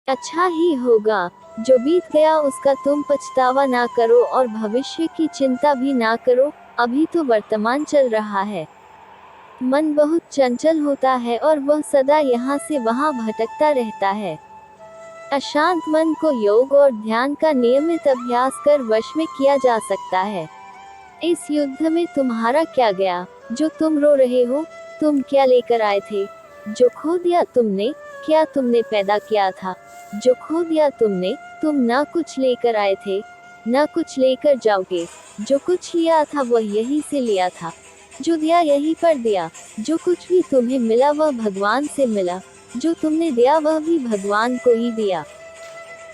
अच्छा ही होगा। जो बीत गया उसका तुम पछतावा ना करो और भविष्य की चिंता भी ना करो, अभी तो वर्तमान चल रहा है। मन बहुत चंचल होता है और वह सदा यहाँ से वहाँ भटकता रहता है। अशांत मन को योग और ध्यान का नियमित अभ्यास कर वश में किया जा सकता है। इस युद्ध में तुम्हारा क्या गया, जो तुम रो रहे हो? तुम क्या लेकर आए थे? जो खो दिया तुमने, क्या तुमने पैदा किया था? जो खो दिया तुमने, तुम ना कुछ लेकर आए थे, ना कुछ लेकर जाओगे। जो कुछ लिया था वह यहीं से लिया था, जो दिया यहीं पर दिया। जो कुछ भी तुम्हें मिला वह भगवान से मिला, जो तुमने दिया वह भी भगवान को ही दिया।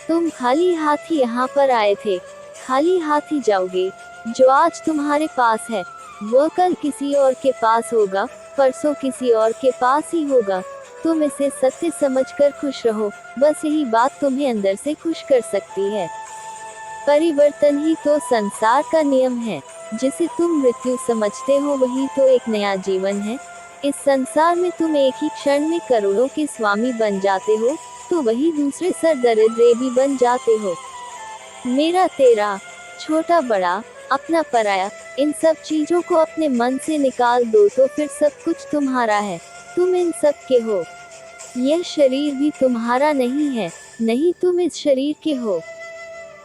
तुम खाली हाथ ही यहाँ पर आए थे, खाली हाथ ही जाओगे। जो आज तुम्हारे पास है वह कल किसी और के पास होगा, परसों किसी और के पास ही होगा। तुम इसे सत्य समझकर खुश रहो, बस यही बात तुम्हें अंदर से खुश कर सकती है। परिवर्तन ही तो संसार का नियम है। जिसे तुम मृत्यु समझते हो वही तो एक नया जीवन है। इस संसार में तुम एक ही क्षण में करोड़ों के स्वामी बन जाते हो, तो वही दूसरे सर दरिद्रे भी बन जाते हो। मेरा तेरा, छोटा बड़ा, अपना पराया, इन सब चीजों को अपने मन से निकाल दो तो फिर सब कुछ तुम्हारा है। तुम इन सब के हो। यह शरीर भी तुम्हारा नहीं है, नहीं तुम इस शरीर के हो।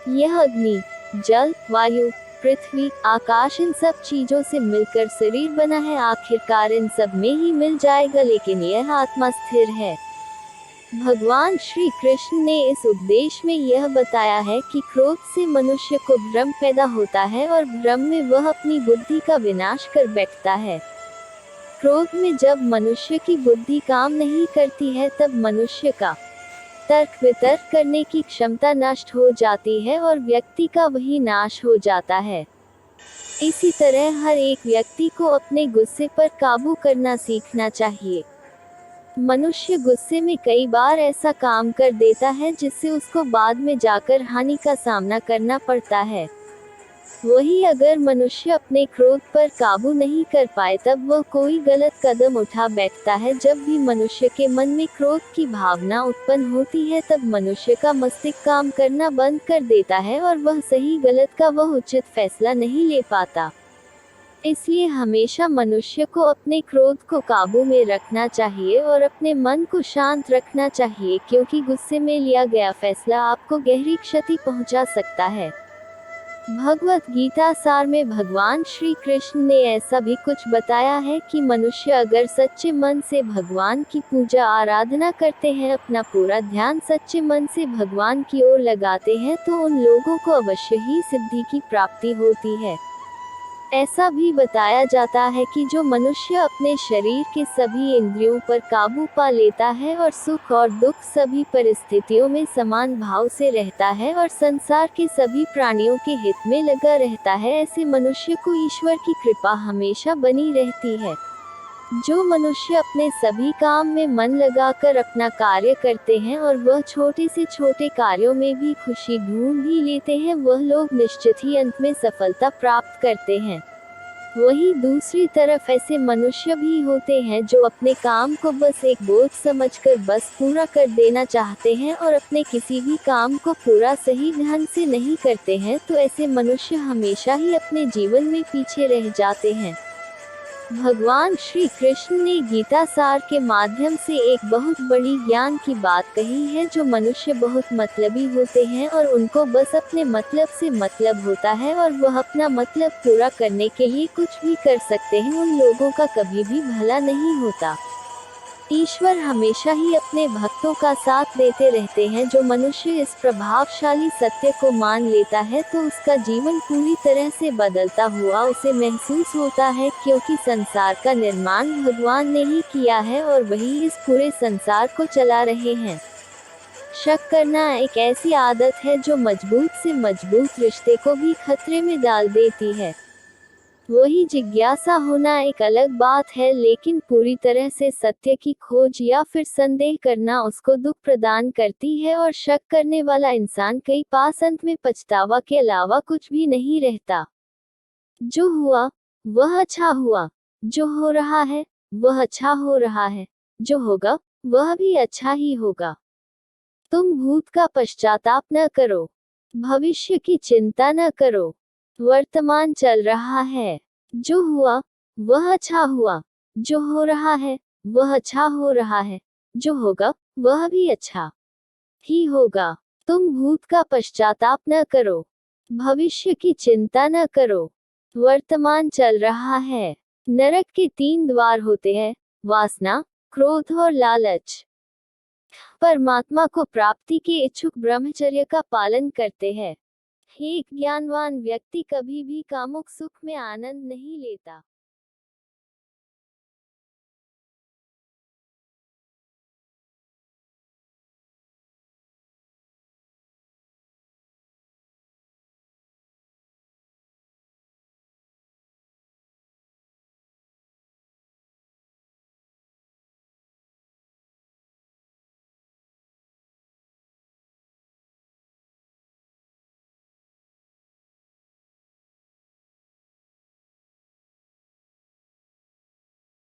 यह अग्नि, जल, वायु, पृथ्वी, आकाश इन सब चीजों से मिलकर शरीर बना है। आखिरकार इन सब में ही मिल जाएगा, लेकिन यह आत्मा स्थिर है। भगवान श्री कृष्ण ने इस उपदेश में यह बताया है कि क्रोध से मनुष्य को भ्रम पैदा होता है और भ्रम में वह अपनी बुद्धि का विनाश कर बैठता है। क्रोध में जब मनुष्य की बुद्धि काम नहीं करती है तब मनुष्य का तर्क वितर्क करने की क्षमता नष्ट हो जाती है और व्यक्ति का वही नाश हो जाता है। इसी तरह हर एक व्यक्ति को अपने गुस्से पर काबू करना सीखना चाहिए। मनुष्य गुस्से में कई बार ऐसा काम कर देता है जिससे उसको बाद में जाकर हानि का सामना करना पड़ता है। वही अगर मनुष्य अपने क्रोध पर काबू नहीं कर पाए तब वह कोई गलत कदम उठा बैठता है। जब भी मनुष्य के मन में क्रोध की भावना उत्पन्न होती है तब मनुष्य का मस्तिष्क काम करना बंद कर देता है और वह सही गलत का वह उचित फैसला नहीं ले पाता। इसलिए हमेशा मनुष्य को अपने क्रोध को काबू में रखना चाहिए और अपने मन को शांत रखना चाहिए, क्योंकि गुस्से में लिया गया फैसला आपको गहरी क्षति पहुंचा सकता है। भगवत गीता सार में भगवान श्री कृष्ण ने ऐसा भी कुछ बताया है कि मनुष्य अगर सच्चे मन से भगवान की पूजा आराधना करते हैं, अपना पूरा ध्यान सच्चे मन से भगवान की ओर लगाते हैं, तो उन लोगों को अवश्य ही सिद्धि की प्राप्ति होती है। ऐसा भी बताया जाता है कि जो मनुष्य अपने शरीर के सभी इंद्रियों पर काबू पा लेता है और सुख और दुख सभी परिस्थितियों में समान भाव से रहता है और संसार के सभी प्राणियों के हित में लगा रहता है, ऐसे मनुष्य को ईश्वर की कृपा हमेशा बनी रहती है। जो मनुष्य अपने सभी काम में मन लगाकर अपना कार्य करते हैं और वह छोटे से छोटे कार्यों में भी खुशी ढूंढ ही लेते हैं, वह लोग निश्चित ही अंत में सफलता प्राप्त करते हैं। वहीं दूसरी तरफ ऐसे मनुष्य भी होते हैं जो अपने काम को बस एक बोझ समझकर बस पूरा कर देना चाहते हैं और अपने किसी भी काम को पूरा सही ढंग से नहीं करते हैं, तो ऐसे मनुष्य हमेशा ही अपने जीवन में पीछे रह जाते हैं। भगवान श्री कृष्ण ने गीता सार के माध्यम से एक बहुत बड़ी ज्ञान की बात कही है। जो मनुष्य बहुत मतलबी होते हैं और उनको बस अपने मतलब से मतलब होता है और वह अपना मतलब पूरा करने के लिए कुछ भी कर सकते हैं, उन लोगों का कभी भी भला नहीं होता। ईश्वर हमेशा ही अपने भक्तों का साथ देते रहते हैं। जो मनुष्य इस प्रभावशाली सत्य को मान लेता है तो उसका जीवन पूरी तरह से बदलता हुआ उसे महसूस होता है, क्योंकि संसार का निर्माण भगवान ने ही किया है और वही इस पूरे संसार को चला रहे हैं। शक करना एक ऐसी आदत है जो मजबूत से मजबूत रिश्ते को भी खतरे में डाल देती है। वही जिज्ञासा होना एक अलग बात है, लेकिन पूरी तरह से सत्य की खोज या फिर संदेह करना उसको दुख प्रदान करती है और शक करने वाला इंसान कई पास अंत में पछतावा के अलावा कुछ भी नहीं रहता। जो हुआ वह अच्छा हुआ, जो हो रहा है वह अच्छा हो रहा है, जो होगा वह भी अच्छा ही होगा। तुम भूत का पश्चाताप न करो, भविष्य की चिंता न करो। वर्तमान चल रहा है। जो हुआ वह अच्छा हुआ, जो हो रहा है वह अच्छा हो रहा है, जो होगा वह भी अच्छा ही होगा। तुम भूत का पश्चाताप न करो, भविष्य की चिंता न करो। वर्तमान चल रहा है। नरक के 3 द्वार होते हैं, वासना, क्रोध और लालच। परमात्मा को प्राप्ति के इच्छुक ब्रह्मचर्य का पालन करते हैं। एक ज्ञानवान व्यक्ति कभी भी कामुक सुख में आनंद नहीं लेता।